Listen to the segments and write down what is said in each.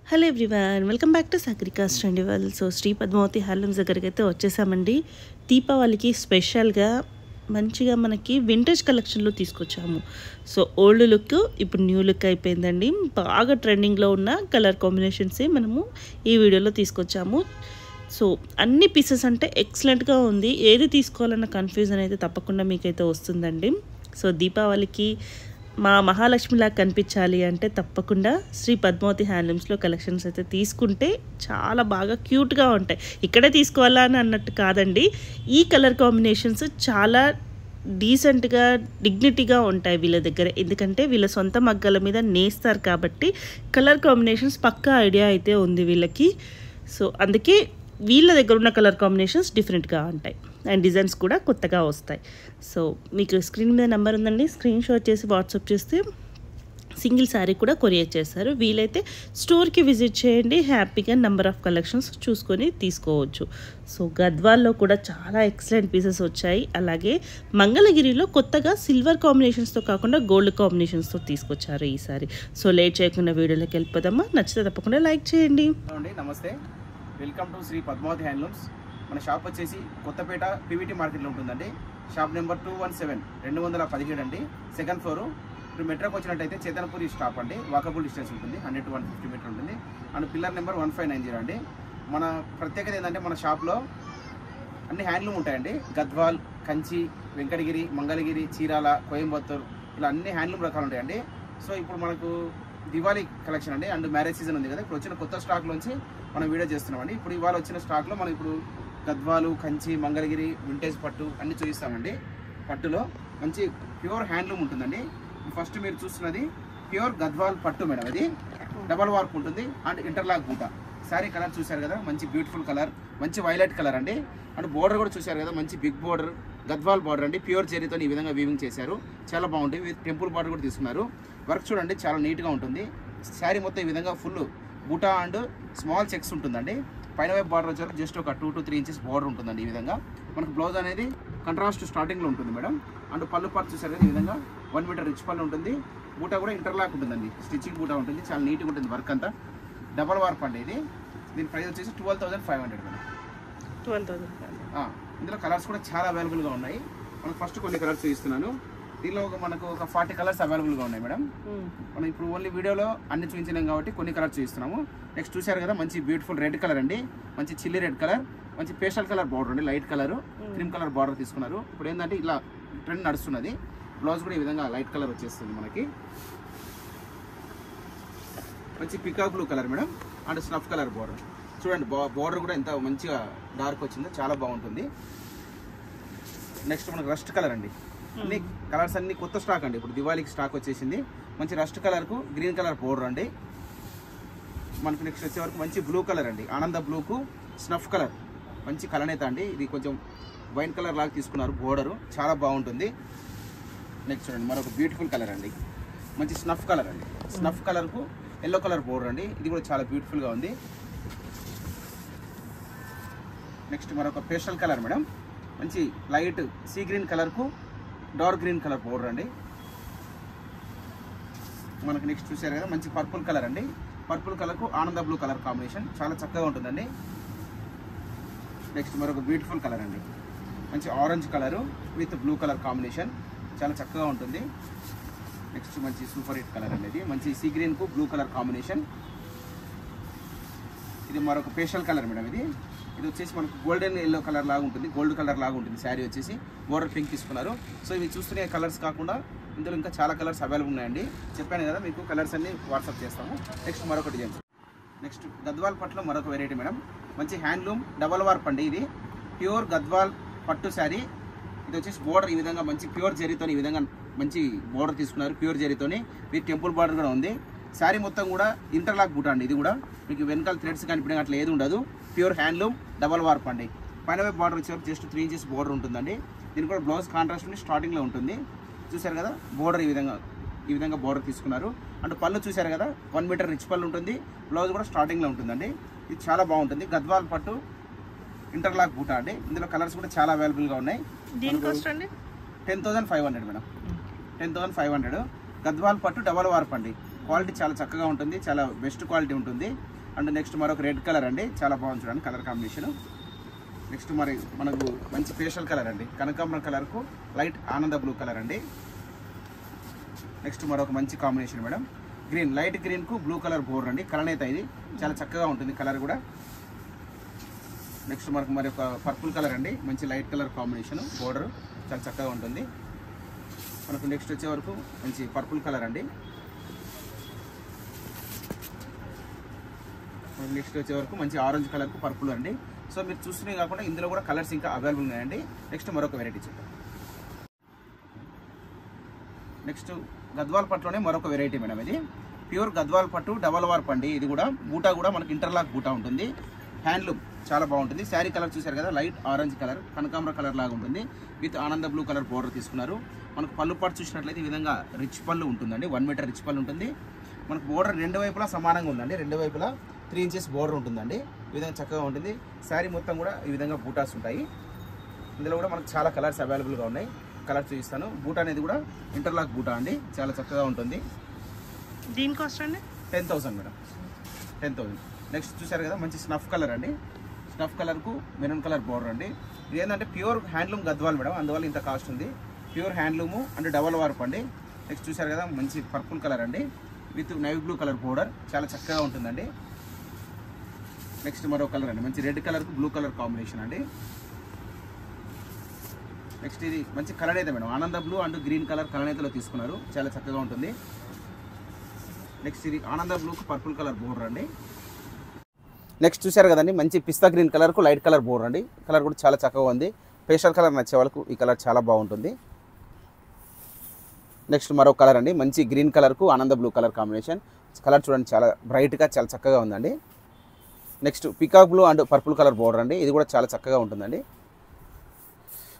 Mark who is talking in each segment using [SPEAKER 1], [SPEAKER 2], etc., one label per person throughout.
[SPEAKER 1] Hello everyone, welcome back to Sagarika's ట్రెండివల్. So Shri Padmavathi handlooms దగ్గరికి అయితే వచ్చేసామండి. దీపావళికి స్పెషల్గా మంచిగా మనకి వింటేజ్ కలెక్షన్లో తీసుకొచ్చాము. సో ఓల్డ్ లుక్ ఇప్పుడు న్యూ లుక్ అయిపోయిందండి. బాగా ట్రెండింగ్లో ఉన్న కలర్ కాంబినేషన్సే మనము ఈ వీడియోలో తీసుకొచ్చాము. సో అన్ని పీసెస్ అంటే ఎక్సలెంట్గా ఉంది. ఏది తీసుకోవాలన్న కన్ఫ్యూజన్ అయితే తప్పకుండా మీకైతే వస్తుందండి. సో దీపావళికి మా మహాలక్ష్మిలా కనిపించాలి అంటే తప్పకుండా శ్రీ పద్మావతి హ్యాండ్లూమ్స్లో కలెక్షన్స్ అయితే తీసుకుంటే చాలా బాగా క్యూట్గా ఉంటాయి. ఇక్కడే తీసుకోవాలా అని అన్నట్టు కాదండి, ఈ కలర్ కాంబినేషన్స్ చాలా డీసెంట్గా డిగ్నిటీగా ఉంటాయి వీళ్ళ దగ్గర. ఎందుకంటే వీళ్ళ సొంత మగ్గల మీద నేస్తారు కాబట్టి కలర్ కాంబినేషన్స్ పక్కా ఐడియా అయితే ఉంది వీళ్ళకి. సో అందుకే వీళ్ళ దగ్గర ఉన్న కలర్ కాంబినేషన్స్ డిఫరెంట్గా ఉంటాయి అండ్ డిజైన్స్ కూడా కొత్తగా వస్తాయి. సో మీకు స్క్రీన్ మీద నెంబర్ ఉందండి, స్క్రీన్ షాట్ చేసి వాట్సాప్ చేస్తే సింగిల్ శారీ కూడా కొరియర్ చేస్తారు. వీలైతే స్టోర్కి విజిట్ చేయండి, హ్యాపీగా నెంబర్ ఆఫ్ కలెక్షన్స్ చూసుకొని తీసుకోవచ్చు. సో గద్వాల్లో కూడా చాలా ఎక్సలెంట్ పీసెస్ వచ్చాయి. అలాగే మంగళగిరిలో కొత్తగా సిల్వర్ కాంబినేషన్స్తో కాకుండా గోల్డ్ కాంబినేషన్స్తో తీసుకొచ్చారు ఈసారి. సో లేట్ చేయకుండా వీడియోలోకి వెళ్ళిపోదామా? నచ్చితే తప్పకుండా లైక్ చేయండి.
[SPEAKER 2] నమస్తే, welcome to Shri Padmavathi handlooms. మన షాప్ వచ్చేసి కొత్తపేట పీవీటీ మార్కెట్లో ఉంటుందండి. షాప్ నెంబర్ 217 217 అండి, సెకండ్ ఫ్లోర్. ఇప్పుడు మెట్రోకి వచ్చినట్టయితే చేతనపూరి స్టాప్ అండి, వాకబుల్ డిస్టెన్స్ ఉంటుంది, 100 to 150 మీటర్ ఉంటుంది. అండ్ పిల్లర్ నెంబర్ 1590 అండి. మన ప్రత్యేకత ఏంటంటే మన షాప్లో అన్ని హ్యాండ్లూమ్ ఉంటాయండి. గద్వాల్, కంచి, వెంకటగిరి, మంగళగిరి, చీరాల, కోయంబత్తూర్ ఇలా అన్ని హ్యాండ్లూమ్ రకాలు ఉంటాయండి. సో ఇప్పుడు మనకు దివాళీ కలెక్షన్ అండి అండ్ మ్యారేజ్ సీజన్ ఉంది కదా, ఇప్పుడు వచ్చిన కొత్త స్టాక్లోంచి మనం వీడియో చేస్తున్నామండి. ఇప్పుడు ఇవాళ వచ్చిన స్టాక్లో మనం ఇప్పుడు గద్వాలు, కంచి, మంగళగిరి, వింటేజ్ పట్టు అన్ని చూపిస్తామండి. పట్టులో మంచి ప్యూర్ హ్యాండ్లూమ్ ఉంటుందండి. ఫస్ట్ మీరు చూస్తున్నది ప్యూర్ గద్వాల్ పట్టు మేడం. ఇది డబల్ వార్ప్ ఉంటుంది అండ్ ఇంటర్లాక్ బూట. శారీ కలర్ చూశారు కదా, మంచి బ్యూటిఫుల్ కలర్, మంచి వైలెట్ కలర్ అండి. అండ్ బోర్డర్ కూడా చూశారు కదా, మంచి బిగ్ బోర్డర్, గద్వాల్ బార్డర్ అండి. ప్యూర్ జెరీతో ఈ విధంగా వీవింగ్ చేశారు, చాలా బాగుంటుంది. విత్ టెంపుల్ బార్డర్ కూడా తీసుకున్నారు. వర్క్ చూడండి చాలా నీట్గా ఉంటుంది. శారీ మొత్తం ఈ విధంగా ఫుల్ బూటా అండ్ స్మాల్ చెక్స్ ఉంటుందండి. పైన వైపు బార్డర్ వచ్చారు జస్ట్ ఒక 2 to 3 inches బార్డర్ ఉంటుందండి. ఈ విధంగా మనకు బ్లౌజ్ అనేది కంట్రాస్ట్ స్టార్టింగ్లో ఉంటుంది మేడం. అండ్ పళ్ళు పార్ట్ చూసారు కదా, ఈ విధంగా 1 మీటర్ రిచ్ పళ్ళు ఉంటుంది. బూటా కూడా ఇంటర్లాక్ ఉంటుందండి, స్టిచ్చింగ్ బూటా ఉంటుంది, చాలా నీట్గా ఉంటుంది. వర్క్ అంతా డబల్ వార్ప్ అండి. ఇది దీని ప్రైస్ వచ్చేసి 12,500 మేడం.
[SPEAKER 1] 12,500.
[SPEAKER 2] ఇందులో కలర్స్ కూడా చాలా అవైలబుల్గా ఉన్నాయి. మనకు ఫస్ట్ కొన్ని కలర్స్ చూపిస్తున్నాను. దీనిలో మనకు ఒక 40 కలర్స్ అవైలబుల్గా ఉన్నాయి మేడం. మనం ఇప్పుడు ఓన్లీ వీడియోలో అన్ని చూపించలేం కాబట్టి కొన్ని కలర్స్ చూపిస్తున్నాము. నెక్స్ట్ చూశారు కదా, మంచి బ్యూటిఫుల్ రెడ్ కలర్ అండి, మంచి చిల్లీ రెడ్ కలర్, మంచి పేస్టల్ కలర్ బార్డర్ అండి, light colour, cream colour border తీసుకున్నారు. ఇప్పుడు ఏంటంటే ఇలా ట్రెండ్ నడుస్తున్నది. బ్లౌజ్ కూడా ఈ విధంగా లైట్ కలర్ వచ్చేస్తుంది మనకి. మంచి peacock blue colour madam and snuff colour border. చూడండి బార్డర్ కూడా ఎంత మంచిగా డార్క్ వచ్చిందో, చాలా బాగుంటుంది. నెక్స్ట్ మనకు రస్ట్ కలర్ అండి. అన్ని కలర్స్ అన్ని కొత్త స్టాక్ అండి, ఇప్పుడు దివాళీకి స్టాక్ వచ్చేసింది. మంచి రస్ట్ కలర్కు గ్రీన్ కలర్ బోర్డర్ అండి. మనకు నెక్స్ట్ వచ్చే వరకు మంచి బ్లూ కలర్ అండి, ఆనంద బ్లూకు స్నఫ్ కలర్, మంచి కలనేత అండి. ఇది కొంచెం వైన్ కలర్ లాగా తీసుకున్నారు బోర్డరు, చాలా బాగుంటుంది. నెక్స్ట్ చూడండి మరొక బ్యూటిఫుల్ కలర్ అండి, మంచి స్నఫ్ కలర్ అండి. స్నఫ్ కలర్కు ఎల్లో కలర్ బోర్డర్ అండి, ఇది కూడా చాలా బ్యూటిఫుల్గా ఉంది. నెక్స్ట్ మరొక పేస్టల్ కలర్ మేడం, మంచి లైట్ సీ గ్రీన్ కలర్కు డార్క్ గ్రీన్ కలర్ బోర్డర్ అండి. మనకు నెక్స్ట్ చూసారు కదా, మంచి పర్పుల్ కలర్ అండి. పర్పుల్ కలర్కు ఆనంద బ్లూ కలర్ కాంబినేషన్ చాలా చక్కగా ఉంటుందండి. నెక్స్ట్ మరొక బ్యూటిఫుల్ కలర్ అండి, మంచి orange colour with blue colour combination, చాలా చక్కగా ఉంటుంది. నెక్స్ట్ మంచి సూపర్ హిట్ కలర్ అనేది, మంచి సీ గ్రీన్కు బ్లూ కలర్ కాంబినేషన్. ఇది మరొక పేస్టల్ కలర్ మేడం. ఇది వచ్చేసి మనకు గోల్డెన్ ఎల్లో కలర్ లాగా ఉంటుంది, గోల్డ్ కలర్ లాగా ఉంటుంది. శారీ వచ్చేసి బోర్డర్ పింక్ తీసుకున్నారు. సో ఇవి చూస్తున్న కలర్స్ కాకుండా ఇందులో ఇంకా చాలా కలర్స్ అవైలబుల్ ఉన్నాయండి. చెప్పాను కదా మీకు కలర్స్ అన్ని వాట్సాప్ చేస్తాము. నెక్స్ట్ మరొక డిజైన్. నెక్స్ట్ గద్వాల్ పట్టులో మరొక వెరైటీ మేడం, మంచి హ్యాండ్లూమ్ డబల్ వార్ప్ అండి. ఇది ప్యూర్ గద్వాల్ పట్టు శారీ. ఇది వచ్చేసి బోర్డర్ ఈ విధంగా మంచి ప్యూర్ జరీతో ఈ విధంగా మంచి బోర్డర్ తీసుకున్నారు, ప్యూర్ జరీతోని విత్ టెంపుల్ బార్డర్ కూడా ఉంది. శారీ మొత్తం కూడా ఇంటర్లాక్ బూట అండి. ఇది కూడా మీకు వెనకాల థ్రెడ్స్ కనిపించడం అట్లా ఏది ఉండదు, ప్యూర్ హ్యాండ్లూమ్ డబల్ వార్ప్ అండి. పైన వైపు బార్డర్ వచ్చేసరికి జస్ట్ 3 inches బోర్డర్ ఉంటుందండి. దీనికి కూడా బ్లౌజ్ కాంట్రాస్ట్ ఉండి స్టార్టింగ్లో ఉంటుంది. చూసారు కదా బోర్డర్ ఈ విధంగా బోర్డర్ తీసుకున్నారు. అంటే పళ్ళు చూసారు కదా, 1 మీటర్ రిచ్ పళ్ళు ఉంటుంది. బ్లౌజ్ కూడా స్టార్టింగ్లో ఉంటుందండి. ఇది చాలా బాగుంటుంది. గద్వాల్ పట్టు ఇంటర్లాక్ బూట అండి. ఇందులో కలర్స్ కూడా చాలా అవైలబుల్గా ఉన్నాయి. 10,500 మేడం, 10,500. గద్వాల్ పట్టు డబల్ వార్ప్ అండి. క్వాలిటీ చాలా చక్కగా ఉంటుంది, చాలా బెస్ట్ క్వాలిటీ ఉంటుంది. అండ్ నెక్స్ట్ మరొక రెడ్ కలర్ అండి, చాలా బాగుంది చూడండి కలర్ కాంబినేషన్. నెక్స్ట్ మనకు మంచి ఫేషియల్ కలర్ అండి, కనకాంబరం కలర్కు లైట్ ఆనంద బ్లూ కలర్ అండి. నెక్స్ట్ మరొక మంచి కాంబినేషన్ మేడం, గ్రీన్ లైట్ గ్రీన్కు బ్లూ కలర్ బోర్డర్ అండి, కలనేత ఇది చాలా చక్కగా ఉంటుంది కలర్ కూడా. నెక్స్ట్ మనకు మరి ఒక పర్పుల్ కలర్ అండి, మంచి లైట్ కలర్ కాంబినేషన్, బోర్డర్ చాలా చక్కగా ఉంటుంది మనకు. నెక్స్ట్ వచ్చే వరకు మంచి పర్పుల్ కలర్ అండి. నెక్స్ట్ వచ్చే వరకు మంచి ఆరెంజ్ కలర్కు పర్పుల్ అండి. సో మీరు చూస్తున్నవి కాకుండా ఇందులో కూడా కలర్స్ ఇంకా అవైలబుల్ ఉన్నాయండి. నెక్స్ట్ మరొక వెరైటీ చూద్దాం. నెక్స్ట్ గద్వాల్ పట్టులోనే మరొక వెరైటీ మేడం, ఇది ప్యూర్ గద్వాల్ పట్టు డబల్ వార్ప్ అండి. ఇది కూడా బూటా కూడా మనకి ఇంటర్లాక్ బూటా ఉంటుంది, హ్యాండ్లూమ్ చాలా బాగుంటుంది. శారీ కలర్ చూసారు కదా, లైట్ ఆరెంజ్ కలర్ కనకాంబర కలర్ లాగా ఉంటుంది, విత్ ఆనంద బ్లూ కలర్ బోర్డర్ తీసుకున్నారు. మనకు పళ్ళు పాటు చూసినట్లయితే ఈ విధంగా రిచ్ పళ్ళు ఉంటుందండి, 1 మీటర్ రిచ్ పళ్ళు ఉంటుంది. మనకు బోర్డర్ రెండు వైపులా సమానంగా ఉందండి, రెండు వైపులా 3 ఇంచెస్ బోర్డర్ ఉంటుందండి. ఈ విధంగా చక్కగా ఉంటుంది. శారీ మొత్తం కూడా ఈ విధంగా బూటాస్ ఉంటాయి. ఇందులో కూడా మనకు చాలా కలర్స్ అవైలబుల్గా ఉన్నాయి, కలర్ చూపిస్తాను. బూటా అనేది కూడా ఇంటర్లాక్ బూటా అండి, చాలా చక్కగా ఉంటుంది.
[SPEAKER 1] దీని కాస్ట్ అండి
[SPEAKER 2] 10,000 మేడం, 10,000. నెక్స్ట్ చూసారు కదా మంచి స్నఫ్ కలర్ అండి, స్నఫ్ కలర్కు మెరూన్ కలర్ బోర్డర్ అండి. ఇది ఏంటంటే ప్యూర్ హ్యాండ్లూమ్ గద్వాల్ మేడం, అందువల్ల ఇంత కాస్ట్ ఉంది. Pure handloom and double warp అండి. నెక్స్ట్ చూసారు కదా మంచి పర్పుల్ కలర్ అండి, with navy blue colour border చాలా చక్కగా ఉంటుందండి. నెక్స్ట్ మరో కలర్ అండి, మంచి రెడ్ కలర్కు బ్లూ కలర్ కాంబినేషన్ అండి. నెక్స్ట్ ఇది మంచి కలనేత మేడం, ఆనంద బ్లూ అండ్ గ్రీన్ కలర్ కలనేతలో తీసుకున్నారు, చాలా చక్కగా ఉంటుంది. నెక్స్ట్ ఇది ఆనంద బ్లూకు పర్పుల్ కలర్ బోర్డర్ అండి. నెక్స్ట్ చూసారు కదండి మంచి పిస్తా గ్రీన్ కలర్కు లైట్ కలర్ బోర్డర్ అండి, కలర్ కూడా చాలా చక్కగా ఉంది. పేస్టల్ కలర్ నచ్చే వాళ్ళకు ఈ కలర్ చాలా బాగుంటుంది. నెక్స్ట్ మరో కలర్ అండి, మంచి green కలర్కు Ananda blue colour combination, colour చూడండి చాలా బ్రైట్గా చాలా చక్కగా ఉందండి. Next peacock blue and purple colour border అండి, ఇది కూడా చాలా చక్కగా ఉంటుందండి.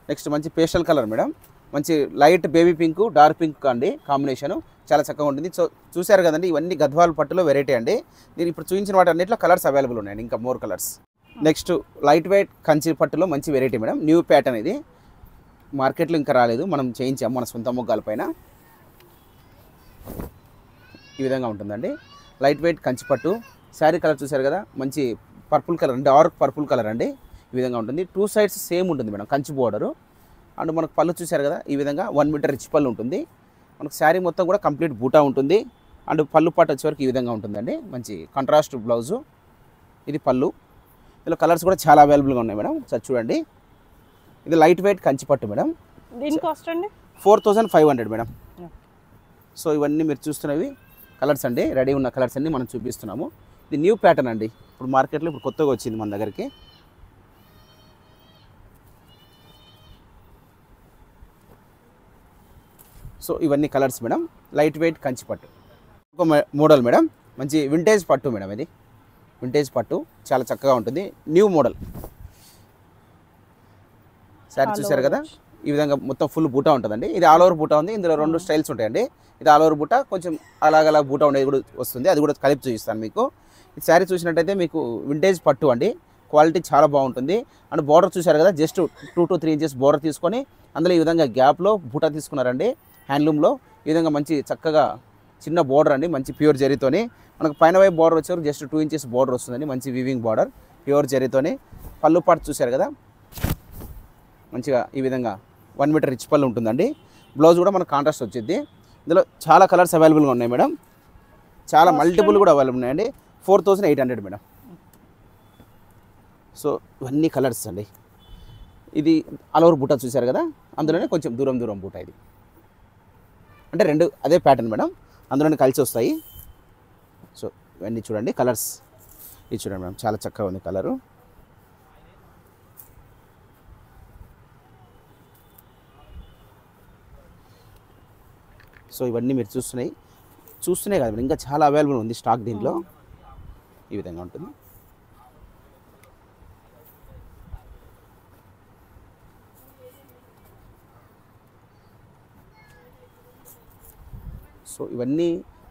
[SPEAKER 2] నెక్స్ట్ మంచి పేస్టల్ కలర్ మేడం, మంచి light baby pink dark pink అండి కాంబినేషను, చాలా చక్కగా ఉంటుంది. సో చూసారు కదండి ఇవన్నీ గద్వాల్ పట్టులో వెరైటీ అండి. నేను ఇప్పుడు చూపించిన వాటి అన్నింటిలో కలర్స్ అవైలబుల్ ఉన్నాయండి, ఇంకా more colours. Next light weight Kanchi పట్టులో మంచి వెరైటీ మేడం, న్యూ ప్యాటర్న్ ఇది, మార్కెట్లో ఇంకా రాలేదు, మనం చేయించాము మన సొంత మొగ్గాల పైన. ఈ విధంగా ఉంటుందండి లైట్ వెయిట్ కంచి పట్టు. శారీ కలర్ చూసారు కదా మంచి purple colour, dark purple colour అండి. ఈ విధంగా ఉంటుంది, 2 సైడ్స్ సేమ్ ఉంటుంది మేడం కంచి బోర్డరు. అండ్ మనకు పళ్ళు చూసారు కదా ఈ విధంగా 1 మీటర్ రిచ్ పళ్ళు ఉంటుంది. మనకు శారీ మొత్తం కూడా కంప్లీట్ బూటా ఉంటుంది. అండ్ పళ్ళు పాటు వచ్చేవరకు ఈ విధంగా ఉంటుందండి, మంచి కాంట్రాస్ట్ బ్లౌజు. ఇది పళ్ళు. ఇందులో కలర్స్ కూడా చాలా అవైలబుల్గా ఉన్నాయి మేడం, సార్ చూడండి. ఇది లైట్ వెయిట్ కంచి పట్టు మేడం,
[SPEAKER 1] దీని కాస్ట్ అండి
[SPEAKER 2] 4,500 మేడం. సో ఇవన్నీ మీరు చూస్తున్నవి కలర్స్ అండి, రెడీ ఉన్న కలర్స్ అన్ని మనం చూపిస్తున్నాము. ఇది న్యూ ప్యాటర్న్ అండి, ఇప్పుడు మార్కెట్లో ఇప్పుడు కొత్తగా వచ్చింది మన దగ్గరికి. సో ఇవన్నీ colours madam, light weight Kanchi పట్టు. ఒక మోడల్ మేడం, మంచి వింటేజ్ పట్టు మేడం, ఇది వింటేజ్ పట్టు చాలా చక్కగా ఉంటుంది, న్యూ మోడల్. శారీ చూసారు కదా ఈ విధంగా మొత్తం ఫుల్ బూటా ఉంటుందండి. ఇది ఆల్ ఓవర్ బూటా ఉంది, ఇందులో 2 స్టైల్స్ ఉంటాయండి. ఇది ఆల్ ఓవర్ బూటా, కొంచెం అలాగలా బూటా ఉండేది కూడా వస్తుంది, అది కూడా కలిపి చూపిస్తాను మీకు. ఈ శారీ చూసినట్టయితే మీకు వింటేజ్ పట్టు అండి, క్వాలిటీ చాలా బాగుంటుంది. అండ్ బార్డర్ చూసారు కదా జస్ట్ 2 to 3 ఇంచెస్ బార్డర్ తీసుకొని అందులో ఈ విధంగా గ్యాప్లో బూటా తీసుకున్నారండి హ్యాండ్లూమ్లో. ఈ విధంగా మంచి చక్కగా చిన్న బార్డర్ అండి, మంచి ప్యూర్ జరీతోని. మనకు పైన వైపు బార్డర్ వచ్చేవారు జస్ట్ 2 ఇంచెస్ బార్డర్ వస్తుందండి, మంచి వీవింగ్ బార్డర్ ప్యూర్ జరీతోని. పళ్ళు పాటు చూసారు కదా మంచిగా ఈ విధంగా 1 మీటర్ రిచ్ పళ్ళు ఉంటుందండి. బ్లౌజ్ కూడా మనకు కాంట్రాస్ట్ వచ్చింది. ఇందులో చాలా కలర్స్ అవైలబుల్గా ఉన్నాయి మేడం, చాలా మల్టిపుల్ కూడా అవైలబుల్ ఉన్నాయండి. 4,800 మేడం. సో ఇవన్నీ కలర్స్ అండి. ఇది ఆల్ ఓవర్ బూటా చూసారు కదా, అందులోనే కొంచెం దూరం దూరం బూటా, ఇది అంటే 2 అదే ప్యాటర్న్ మేడం, అందులోనే కలిసి వస్తాయి. సో ఇవన్నీ చూడండి కలర్స్, ఇది చూడండి మేడం చాలా చక్కగా ఉంది కలరు. సో ఇవన్నీ మీరు చూస్తున్నాయి కదా, ఇంకా చాలా అవైలబుల్ ఉంది స్టాక్ దీంట్లో. ఈ విధంగా ఉంటుంది. సో ఇవన్నీ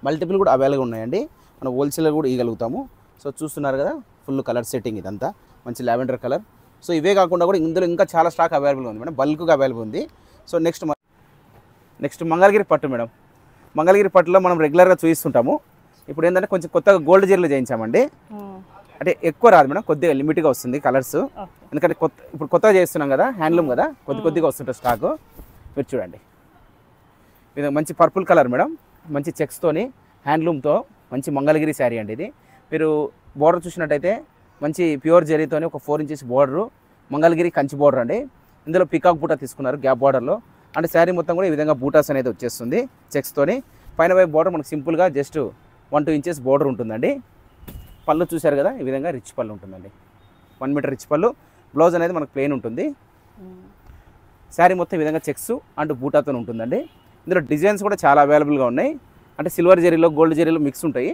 [SPEAKER 2] మల్టిపుల్ కూడా అవైలబుల్ ఉన్నాయండి, మనం హోల్సేల్ కూడా ఇవ్వగలుగుతాము. సో చూస్తున్నారు కదా ఫుల్ కలర్ సెట్టింగ్, ఇదంతా మంచి లావెండర్ కలర్. సో ఇవే కాకుండా కూడా ఇందులో ఇంకా చాలా స్టాక్ అవైలబుల్ ఉంది మేడం, బల్క్గా అవైలబుల్ ఉంది. సో నెక్స్ట్ మంగళగిరి పట్టు మేడం. మంగళగిరి పట్టులో మనం రెగ్యులర్గా చూపిస్తుంటాము. ఇప్పుడు ఏంటంటే కొంచెం కొత్తగా గోల్డ్ జరీలో చేయించామండి. అంటే ఎక్కువ రాదు మేడం, కొద్దిగా లిమిట్గా వస్తుంది కలర్స్. ఎందుకంటే ఇప్పుడు కొత్తగా చేస్తున్నాం కదా, హ్యాండ్లూమ్ కదా, కొద్దిగా వస్తుంటుంది స్టాకు. మీరు చూడండి, ఇది మంచి పర్పుల్ కలర్ మేడం, మంచి చెక్స్తోని హ్యాండ్లూమ్తో మంచి మంగళగిరి శారీ అండి ఇది. మీరు బోర్డర్ చూసినట్టయితే మంచి ప్యూర్ జరీతోని ఒక 4 inches border, Mangalagiri Kanchi border అండి. ఇందులో పికాక్ బూటా తీసుకున్నారు గ్యాప్ బార్డర్లో. అంటే శారీ మొత్తం కూడా ఈ విధంగా బూటాస్ అనేది వచ్చేస్తుంది చెక్స్తోని. పైన వైపు బోర్డర్ మనకు సింపుల్గా జస్ట్ 1-2 ఇంచెస్ బోర్డర్ ఉంటుందండి. పళ్ళు చూశారు కదా, ఈ విధంగా రిచ్ పళ్ళు ఉంటుందండి, 1 మీటర్ రిచ్ పళ్ళు. బ్లౌజ్ అనేది మనకు ప్లెయిన్ ఉంటుంది. శారీ మొత్తం ఈ విధంగా చెక్స్ అండ్ బూటాతో ఉంటుందండి. ఇందులో డిజైన్స్ కూడా చాలా అవైలబుల్గా ఉన్నాయి. అంటే సిల్వర్ జరీలో గోల్డ్ జరీలో మిక్స్ ఉంటాయి.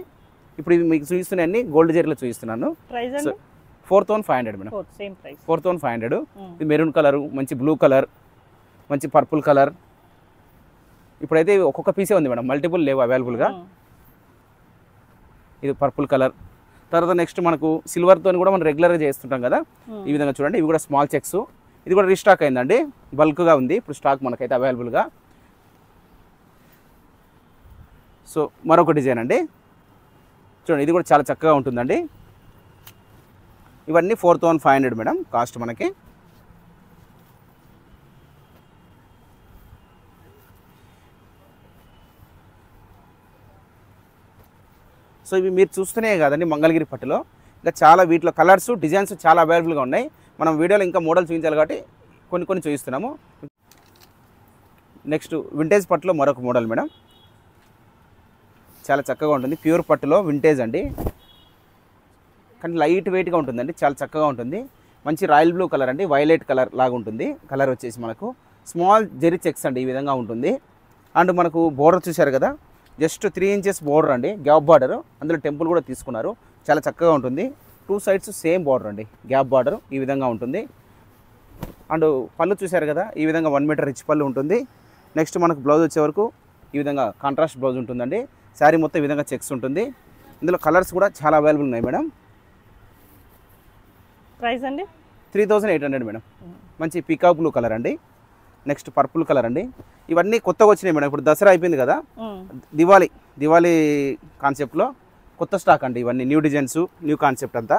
[SPEAKER 2] ఇప్పుడు ఇవి మీకు చూపిస్తున్నాయన్నీ గోల్డ్ జరీలో చూపిస్తున్నాను. 4,500 మేడం, 4,500. ఇది మెరూన్ కలర్, మంచి బ్లూ కలర్, మంచి పర్పుల్ కలర్. ఇప్పుడైతే ఒక్కొక్క పీసే ఉంది మేడం, మల్టిపుల్ లేవు అవైలబుల్గా. ఇది పర్పుల్ కలర్. తర్వాత నెక్స్ట్ మనకు సిల్వర్తో కూడా మనం రెగ్యులర్గా చేస్తుంటాం కదా, ఈ విధంగా చూడండి. ఇవి కూడా స్మాల్ చెక్స్. ఇది కూడా రీస్టాక్ అయిందండి, బల్క్గా ఉంది ఇప్పుడు స్టాక్ మనకైతే అవైలబుల్గా. సో మరొక డిజైన్ అండి చూడండి, ఇది కూడా చాలా చక్కగా ఉంటుందండి. ఇవన్నీ 4,500 మేడం కాస్ట్ మనకి. సో ఇవి మీరు చూస్తూనే కాదండి మంగళగిరి పట్టులో ఇంకా చాలా వీటిలో కలర్స్ డిజైన్స్ చాలా అవైలబుల్గా ఉన్నాయి. మనం వీడియోలో ఇంకా మోడల్ చూపించాలి కాబట్టి కొన్ని చూపిస్తున్నాము. నెక్స్ట్ వింటేజ్ పట్టులో మరొక మోడల్ మేడం, చాలా చక్కగా ఉంటుంది. ప్యూర్ పట్టులో వింటేజ్ అండి, కానీ లైట్ వెయిట్గా ఉంటుందండి, చాలా చక్కగా ఉంటుంది. మంచి రాయల్ బ్లూ కలర్ అండి, వైలెట్ కలర్ లాగా ఉంటుంది. కలర్ వచ్చేసి మనకు స్మాల్ జెరీ చెక్స్ అండి, ఈ విధంగా ఉంటుంది. అండ్ మనకు బోర్డర్ చూశారు కదా, జస్ట్ 3 ఇంచెస్ బోర్డర్ అండి, గ్యాప్ బార్డర్. అందులో టెంపుల్ కూడా తీసుకున్నారు, చాలా చక్కగా ఉంటుంది. 2 సైడ్స్ సేమ్ బార్డర్ అండి, గ్యాప్ బార్డర్ ఈ విధంగా ఉంటుంది. అండ్ పళ్ళు చూశారు కదా, ఈ విధంగా 1 మీటర్ రిచ్ పళ్ళు ఉంటుంది. నెక్స్ట్ మనకు బ్లౌజ్ వచ్చే వరకు ఈ విధంగా కాంట్రాస్ట్ బ్లౌజ్ ఉంటుందండి. శారీ మొత్తం ఈ విధంగా చెక్స్ ఉంటుంది. ఇందులో కలర్స్ కూడా చాలా అవైలబుల్ ఉన్నాయి మేడం.
[SPEAKER 1] ప్రైస్ అండి
[SPEAKER 2] 3,800 మేడం. మంచి పీకాక్ బ్లూ కలర్ అండి. నెక్స్ట్ పర్పుల్ కలర్ అండి. ఇవన్నీ కొత్తగా వచ్చినాయి మేడం, ఇప్పుడు దసరా అయిపోయింది కదా, దివాళీ కాన్సెప్ట్లో కొత్త స్టాక్ అండి. ఇవన్నీ న్యూ డిజైన్స్, న్యూ కాన్సెప్ట్ అంతా.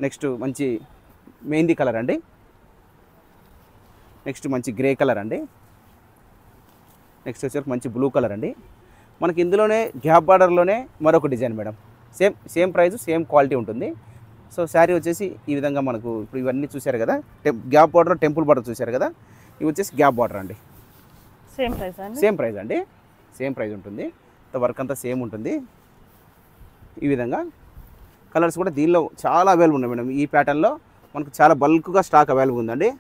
[SPEAKER 2] నెక్స్ట్ మంచి మెహందీ కలర్ అండి. నెక్స్ట్ మంచి గ్రే కలర్ అండి. నెక్స్ట్ వచ్చేసరికి మంచి బ్లూ కలర్ అండి. మనకి ఇందులోనే గ్యాప్ బార్డర్లోనే మరొక design madam, same price same quality ఉంటుంది. సో శారీ వచ్చేసి ఈ విధంగా మనకు ఇప్పుడు ఇవన్నీ చూశారు కదా, గ్యాప్ బార్డర్ టెంపుల్ బార్డర్ చూశారు కదా, ఇవి వచ్చేసి గ్యాప్ బార్డర్ అండి.
[SPEAKER 1] సేమ్ ప్రైస్ అండి,
[SPEAKER 2] సేమ్ ప్రైస్ ఉంటుంది. వర్క్ అంతా సేమ్ ఉంటుంది. ఈ విధంగా కలర్స్ కూడా దీనిలో చాలా అవైలబుల్ ఉన్నాయి మేడం. ఈ ప్యాటర్న్లో మనకు చాలా బల్క్గా స్టాక్ అవైలబుల్ ఉందండి.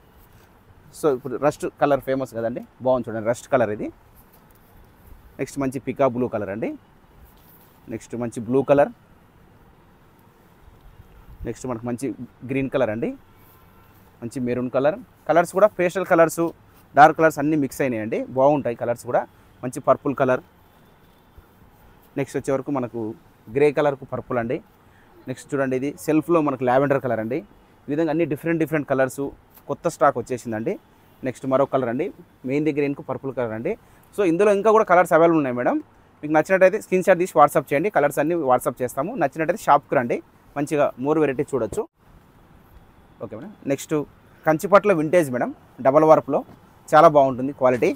[SPEAKER 2] సో ఇప్పుడు రస్ట్ కలర్ ఫేమస్ కదండి, బాగుంది చూడండి, రస్ట్ కలర్ ఇది. నెక్స్ట్ మంచి పికా బ్లూ కలర్ అండి. నెక్స్ట్ మంచి బ్లూ కలర్. నెక్స్ట్ మనకు మంచి గ్రీన్ కలర్ అండి, మంచి మెరూన్ కలర్. కలర్స్ కూడా పేస్టల్ కలర్స్, డార్క్ కలర్స్ అన్నీ మిక్స్ అయినాయండి, బాగుంటాయి కలర్స్ కూడా. మంచి పర్పుల్ కలర్. నెక్స్ట్ వచ్చే వరకు మనకు గ్రే కలర్కు పర్పుల్ అండి. నెక్స్ట్ చూడండి, ఇది సెల్ఫ్లో మనకు లావెండర్ కలర్ అండి. ఈ విధంగా అన్ని డిఫరెంట్ కలర్స్ కొత్త స్టాక్ వచ్చేసిందండి. నెక్స్ట్ మరో కలర్ అండి, మెహందీ గ్రీన్కు పర్పుల్ కలర్ అండి. సో ఇందులో ఇంకా కూడా కలర్స్ అవైలబుల్ ఉన్నాయి మేడం. మీకు నచ్చినట్టయితే స్క్రీన్ షాట్ తీసి వాట్సాప్ చేయండి, కలర్స్ అన్నీ వాట్సాప్ చేస్తాము. నచ్చినట్టయితే షాప్కి రండి, మంచిగా మోర్ వెరైటీ చూడొచ్చు. Okay madam. నెక్స్ట్ కంచిపట్లో వింటేజ్ మేడం, డబల్ వార్ప్లో చాలా బాగుంటుంది క్వాలిటీ.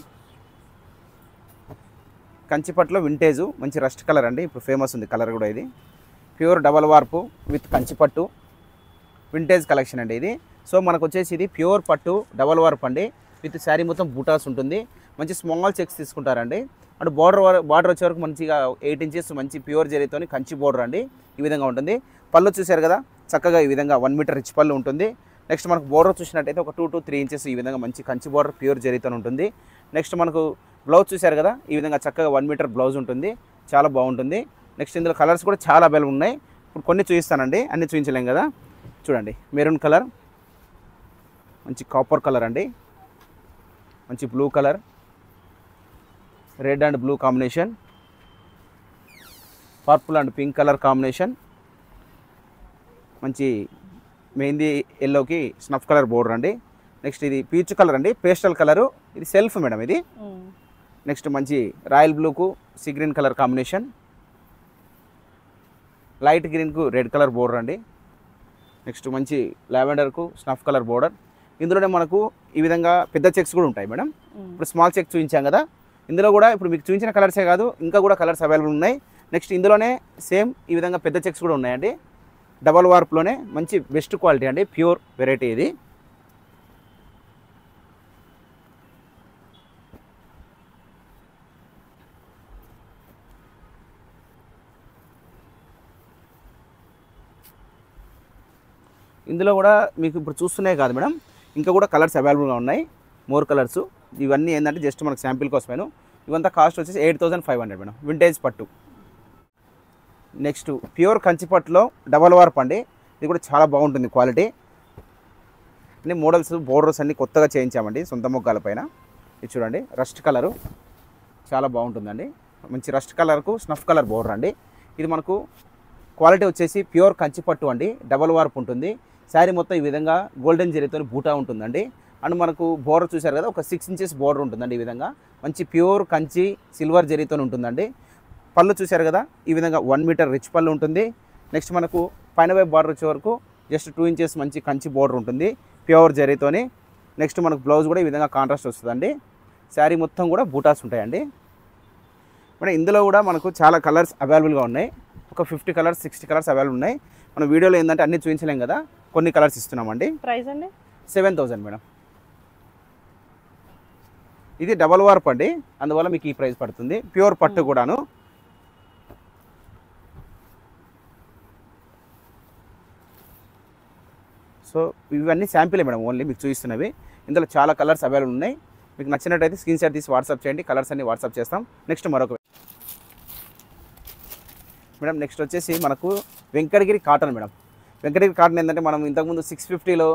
[SPEAKER 2] కంచిపట్లో వింటేజు మంచి రస్ట్ కలర్ అండి, ఇప్పుడు ఫేమస్ ఉంది కలర్ కూడా. ఇది ప్యూర్ డబల్ వార్పు విత్ కంచిపట్టు వింటేజ్ కలెక్షన్ అండి ఇది. సో మనకు వచ్చేసి ఇది ప్యూర్ పట్టు డబల్ వార్ప్ అండి, విత్ శారీ మొత్తం బూటాస్ ఉంటుంది. మంచి స్మాల్ చెక్స్ తీసుకుంటారండి. అండ్ బార్డర్ వచ్చే వరకు మంచిగా 8 ఇంచెస్ మంచి ప్యూర్ జరీతో కంచి బోర్డర్ అండి, ఈ విధంగా ఉంటుంది. పళ్ళు చూశారు కదా, చక్కగా ఈ విధంగా 1 మీటర్ రిచ్ పళ్ళు ఉంటుంది. నెక్స్ట్ మనకు బోర్డర్ చూసినట్టయితే ఒక 2 to 3 ఇంచెస్ ఈ విధంగా మంచి కంచి బోర్డర్ ప్యూర్ జరీతో ఉంటుంది. నెక్స్ట్ మనకు బ్లౌజ్ చూశారు కదా, ఈ విధంగా చక్కగా 1 మీటర్ బ్లౌజ్ ఉంటుంది, చాలా బాగుంటుంది. నెక్స్ట్ ఇందులో కలర్స్ కూడా చాలా అవైలబుల్ ఉన్నాయి. ఇప్పుడు కొన్ని చూపిస్తానండి, అన్నీ చూపించలేం కదా. చూడండి, మెరూన్ కలర్, మంచి కాపర్ కలర్ అండి, మంచి blue colour, red and blue combination, purple and pink colour combination, మంచి మెహందీ ఎల్లోకి స్నఫ్ కలర్ బోర్డర్ అండి. నెక్స్ట్ ఇది పీచ్ కలర్ అండి, పేస్టల్ కలరు, ఇది సెల్ఫ్ మేడం ఇది. నెక్స్ట్ మంచి రాయల్ బ్లూకు sea green colour combination, light గ్రీన్కు రెడ్ కలర్ బోర్డర్ అండి. నెక్స్ట్ మంచి లావెండర్కు స్నఫ్ కలర్ బోర్డర్. ఇందులోనే మనకు ఈ విధంగా పెద్ద చెక్స్ కూడా ఉంటాయి మేడం. ఇప్పుడు స్మాల్ చెక్స్ చూపించాం కదా, ఇందులో కూడా ఇప్పుడు మీకు చూపించిన కలర్సే కాదు ఇంకా కూడా కలర్స్ అవైలబుల్ ఉన్నాయి. నెక్స్ట్ ఇందులోనే సేమ్ ఈ విధంగా పెద్ద చెక్స్ కూడా ఉన్నాయండి. డబల్ వార్ప్లోనే మంచి బెస్ట్ క్వాలిటీ అండి, ప్యూర్ వెరైటీ ఇది. ఇందులో కూడా మీకు ఇప్పుడు చూస్తున్నాయి కాదు మేడం, ఇంకా కూడా కలర్స్ అవైలబుల్గా ఉన్నాయి, మోర్ కలర్స్. ఇవన్నీ ఏంటంటే జస్ట్ మనకు శాంపిల్ కోసమేను. ఇవంతా కాస్ట్ వచ్చేసి 8500 మేడం, వింటేజ్ పట్టు. నెక్స్ట్ ప్యూర్ కంచి పట్టులో డబల్ వార్ప్ అండి. ఇది కూడా చాలా బాగుంటుంది క్వాలిటీ. అన్ని మోడల్స్ బోర్డర్స్ అన్నీ కొత్తగా చేయించామండి సొంత మొగ్గాల పైన. ఇది చూడండి రస్ట్ కలరు చాలా బాగుంటుందండి. మంచి రస్ట్ కలర్కు స్నఫ్ కలర్ బోర్డర్ అండి. ఇది మనకు క్వాలిటీ వచ్చేసి ప్యూర్ కంచి పట్టు అండి, డబల్ వార్ప్ ఉంటుంది. శారీ మొత్తం ఈ విధంగా గోల్డెన్ జరీతో బూటా ఉంటుందండి. అండ్ మనకు బోర్డర్ చూశారు కదా, ఒక 6 ఇంచెస్ బోర్డర్ ఉంటుందండి. ఈ విధంగా మంచి ప్యూర్ కంచి సిల్వర్ జరీతో ఉంటుందండి. పళ్ళు చూశారు కదా, ఈ విధంగా 1 మీటర్ రిచ్ పళ్ళు ఉంటుంది. నెక్స్ట్ మనకు పైన వైపు బార్డర్ వచ్చే వరకు జస్ట్ 2 ఇంచెస్ మంచి కంచి బోర్డర్ ఉంటుంది ప్యూర్ జరీతోని. నెక్స్ట్ మనకు బ్లౌజ్ కూడా ఈ విధంగా కాంట్రాస్ట్ వస్తుందండి. శారీ మొత్తం కూడా బూటాస్ ఉంటాయండి. మరి ఇందులో కూడా మనకు చాలా కలర్స్ అవైలబుల్గా ఉన్నాయి. ఒక 50 కలర్స్ 60 కలర్స్ అవైలబుల్ ఉన్నాయి. మన వీడియోలో ఏంటంటే అన్ని చూపించలేం కదా, కొన్ని కలర్స్ ఇస్తున్నామండి.
[SPEAKER 1] ప్రైస్ అండి
[SPEAKER 2] 7000 మేడం. ఇది డబల్ వార్ప్ అండి, అందువల్ల మీకు ఈ ప్రైస్ పడుతుంది. ప్యూర్ పట్టు కూడాను. సో ఇవన్నీ శాంపిలే మేడం, ఓన్లీ మీకు చూపిస్తున్నవి. ఇందులో చాలా కలర్స్ అవైలబుల్ ఉన్నాయి. మీకు నచ్చినట్టయితే స్క్రీన్ షాట్ తీసి వాట్సాప్ చేయండి, కలర్స్ అన్ని వాట్సాప్ చేస్తాం. నెక్స్ట్ మరొక మేడం, నెక్స్ట్ వచ్చేసి మనకు Venkatagiri cotton madam. Venkatagiri cotton ఏంటంటే మనం ఇంతకుముందు 650లో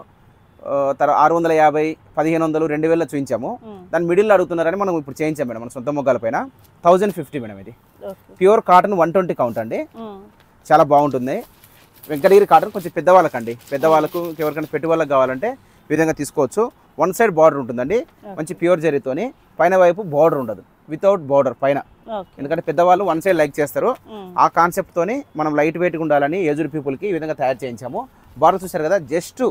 [SPEAKER 2] 650, 1500, 2000 చూపించాము. దాని మిడిల్లో అడుగుతున్నారని మనం ఇప్పుడు చేయించాం మేడం మన సొంత మొగ్గాల పైన. 1050 మేడం. ఇది ప్యూర్ కాటన్ 120 కౌంట్ అండి, చాలా బాగుంటుంది. వెంకటగిరి కాటన్ కొంచెం పెద్దవాళ్ళకండి, పెద్దవాళ్ళకు ఎవరికైనా పెట్టుబడులకు కావాలంటే ఈ విధంగా తీసుకోవచ్చు. 1 సైడ్ బార్డర్ ఉంటుందండి, మంచి ప్యూర్ జరీతోని. పైన వైపు బార్డర్ ఉండదు, వితౌట్ బార్డర్ పైన. ఎందుకంటే పెద్దవాళ్ళు 1 సైడ్ లైక్ చేస్తారు. ఆ కాన్సెప్ట్తోని మనం లైట్ వెయిట్గా ఉండాలని ఏజ్డ్ పీపుల్కి ఈ విధంగా తయారు చేయించాము. బార్డర్ చూసారు కదా, జస్ట్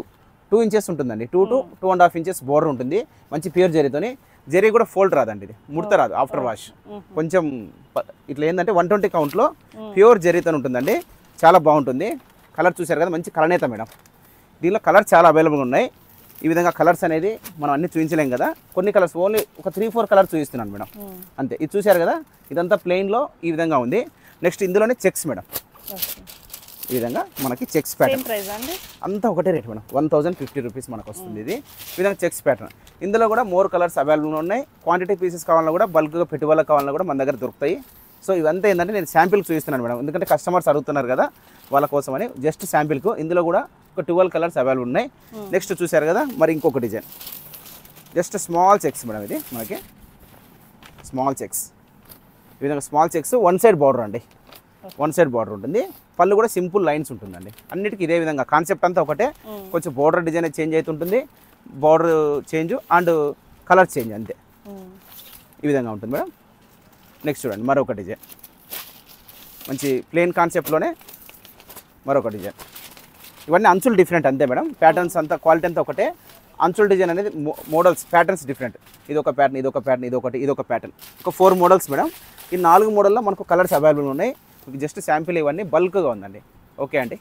[SPEAKER 2] 2 ఇంచెస్ ఉంటుందండి, 2 to 2.5 ఇంచెస్ బార్డర్ ఉంటుంది. మంచి ప్యూర్ జరీతోని. జరీ కూడా ఫోల్డ్ రాదండి, ఇది ముడత రాదు ఆఫ్టర్ వాష్. కొంచెం ఇట్లా ఏంటంటే 120 కౌంట్లో ప్యూర్ జరీతో ఉంటుందండి, చాలా బాగుంటుంది. కలర్ చూసారు కదా, మంచి కలనేత మేడం. దీనిలో కలర్స్ చాలా అవైలబుల్ ఉన్నాయి. ఈ విధంగా కలర్స్ అనేది మనం అన్ని చూపించలేం కదా, కొన్ని కలర్స్ ఓన్లీ ఒక 3-4 కలర్స్ చూపిస్తున్నాను మేడం, అంతే. ఇది చూసారు కదా, ఇదంతా ప్లెయిన్లో ఈ విధంగా ఉంది. నెక్స్ట్ ఇందులోనే చెక్స్ మేడం. ఈ విధంగా మనకి చెక్స్ ప్యాటర్న్ అంతా ఒకటే రేట్ మేడం, 1050 రూపీస్ మనకు వస్తుంది. ఇది ఈ విధంగా చెక్స్ ప్యాటర్న్. ఇందులో కూడా మోర్ కలర్స్ అవైలబుల్గా ఉన్నాయి. క్వాంటిటీ పీసెస్ కావాలన్నా కూడా, బల్క్గా పెట్టుబడులకు కావాలన్నా కూడా మన దగ్గర దొరుకుతాయి. సో ఇవంతా ఏంటంటే నేను శాంపిల్కి చూపిస్తున్నాను మేడం, ఎందుకంటే కస్టమర్స్ అడుగుతున్నారు కదా వాళ్ళ కోసం అని జస్ట్ శాంపిల్కు. ఇందులో కూడా ఒక 12 కలర్స్ అవైలబుల్ ఉన్నాయి. నెక్స్ట్ చూసారు కదా, మరి ఇంకొక design just small checks madam. ఇది మనకి స్మాల్ చెక్స్, ఈ విధంగా స్మాల్ చెక్స్ 1 సైడ్ బార్డర్ అండి, 1 సైడ్ బార్డర్ ఉంటుంది. పళ్ళు కూడా సింపుల్ లైన్స్ ఉంటుందండి. అన్నిటికీ ఇదే విధంగా కాన్సెప్ట్ అంతా ఒకటే, కొంచెం బార్డర్ డిజైన్ చేంజ్ అవుతుంటుంది, border change and colour change అంతే. ఈ విధంగా ఉంటుంది మేడం. నెక్స్ట్ చూడండి మరొక డిజైన్, మంచి ప్లెయిన్ కాన్సెప్ట్లోనే మరొక డిజైన్. ఇవన్నీ అంచులు డిఫరెంట్ అంతే మేడం, ప్యాటర్న్స్ అంతా క్వాలిటీ అంతా ఒకటే. అంచుల డిజైన్ అనేది మోడల్స్ ప్యాటర్న్స్ డిఫరెంట్. ఇది ఒక ప్యాటర్న్, ఇది ఒక ప్యాటర్న్, ఇది ఒక ప్యాటర్న్. ఒక 4 మోడల్స్ మేడం. ఈ 4 మోడల్లో మనకు కలర్స్ అవైలబుల్ ఉన్నాయి. మీకు జస్ట్ శాంపిల్ ఇవన్నీ బల్క్గా ఉందండి. ఓకే అండి.